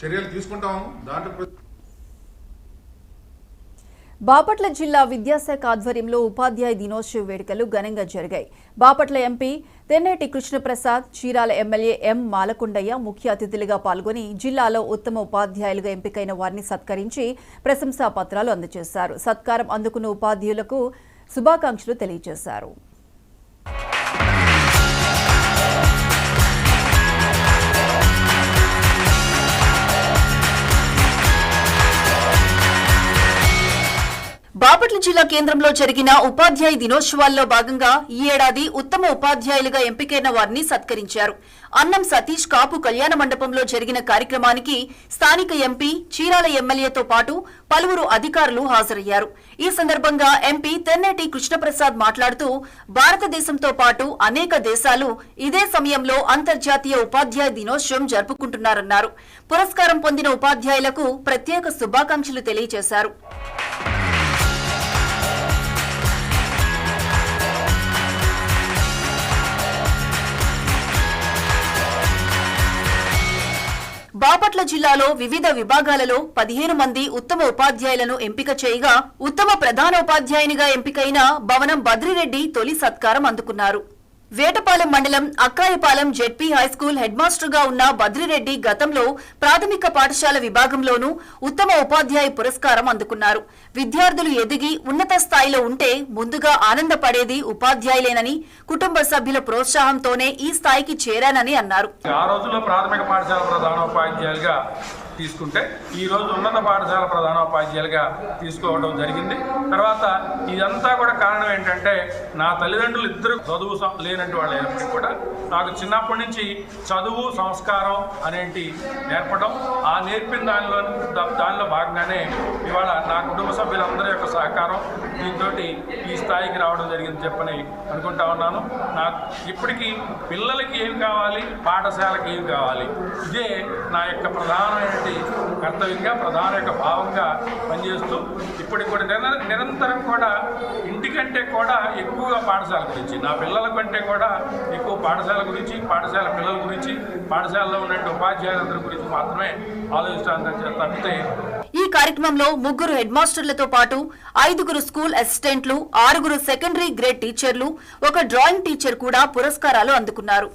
చర్యలు తీసుకుంటాము. దాంట్లో బాపట్ల జిల్లా విద్యాశాఖ ఆధ్వర్యంలో ఉపాధ్యాయ దినోత్సవ వేడుకలు ఘనంగా జరిగాయి. బాపట్ల ఎంపీ తెన్నేటి కృష్ణప్రసాద్, చీరాల ఎమ్మెల్యే ఎం మాలకొండయ్య ముఖ్య అతిథులుగా పాల్గొని జిల్లాలో ఉత్తమ ఉపాధ్యాయులుగా ఎంపికైన వారిని సత్కరించి ప్రశంసా పత్రాలు అందజేశారు. సత్కారం అందుకున్న ఉపాధ్యాయులకు శుభాకాంక్షలు తెలియజేశారు. బాపట్ల జిల్లా కేంద్రంలో జరిగిన ఉపాధ్యాయ దినోత్సవాల్లో భాగంగా ఈ ఏడాది ఉత్తమ ఉపాధ్యాయులుగా ఎంపికైన వారిని సత్కరించారు. అన్నం సతీష్ కాపు కళ్యాణ మండపంలో జరిగిన కార్యక్రమానికి స్థానిక ఎంపీ, చీరాల ఎమ్మెల్యేతో పాటు పలువురు అధికారులు హాజరయ్యారు. ఈ సందర్భంగా ఎంపీ తెన్నేటి కృష్ణప్రసాద్ మాట్లాడుతూ భారతదేశంతో పాటు అనేక దేశాలు ఇదే సమయంలో అంతర్జాతీయ ఉపాధ్యాయ దినోత్సవం జరుపుకుంటున్నారన్నారు. పురస్కారం పొందిన ఉపాధ్యాయులకు ప్రత్యేక శుభాకాంక్షలు తెలియజేశారు. బాపట్ల జిల్లాలో వివిధ విభాగాలలో 15 మంది ఉత్తమ ఉపాధ్యాయులను ఎంపిక చేయగా ఉత్తమ ప్రధానోపాధ్యాయునిగా ఎంపికైన భవనం బద్రిరెడ్డి తొలి సత్కారం అందుకున్నారు. వేటపాలెం మండలం Akkayyapalem ZP high school head master గా ఉన్న బద్రిరెడ్డి గతంలో ప్రాథమిక పాఠశాల విభాగంలోనూ ఉత్తమ ఉపాధ్యాయ పురస్కారం అందుకున్నారు. విద్యార్థులు ఎదిగి ఉన్నత స్థాయిలో ఉంటే ముందుగా ఆనందపడేది ఉపాధ్యాయులేనని, కుటుంబ సభ్యుల ప్రోత్సాహంతోనే ఈ స్థాయికి చేరానని అన్నారు. ఆ రోజుల్లో ప్రాథమిక పాఠశాల ప్రధానోపాధ్యాయులుగా తీసుకుంటే ఈ రోజు ఉన్నత పాఠశాల ప్రధానోపాధ్యాయులుగా తీసుకోవడం జరిగింది. తర్వాత ఇదంతా కూడా కారణం ఏంటంటే నా తల్లిదండ్రులు ఇద్దరు చదువు లేనట్టు వాళ్ళు అయినప్పటికీ కూడా నాకు చిన్నప్పటి నుంచి చదువు, సంస్కారం అనేటి నేర్పడం, ఆ నేర్పిన దానిలో భాగంగానే ఇవాళ నా కుటుంబ సభ్యులందరి యొక్క సహకారం దీంతో ఈ స్థాయికి రావడం జరిగింది చెప్పని అనుకుంటా ఉన్నాను. నాకు ఇప్పటికీ పిల్లలకి ఏం కావాలి, పాఠశాలకి ఏం కావాలి, ఇదే నా యొక్క ప్రధానమైన కర్తవ్యంగా, ప్రధాన యొక్క భావంగా పనిచేస్తూ ఇప్పటికి కూడా నిరంతరం కూడా ఇంటికంటే కూడా ఎక్కువగా పాఠశాల గురించి, నా పిల్లల కంటే కూడా ఎక్కువ పాఠశాల గురించి, పాఠశాల పిల్లల గురించి, పాఠశాలలో ఉన్న ఉపాధ్యాయులందరి గురించి మాత్రమే ఆలోచిస్తాను తప్పితే. ఈ కార్యక్రమంలో 3 హెడ్ మాస్టర్లతో పాటు 5 స్కూల్ అసిస్టెంట్లు, 6 సెకండరీ గ్రేడ్ టీచర్లు, 1 డ్రాయింగ్ టీచర్ కూడా పురస్కారాలు అందుకున్నారు.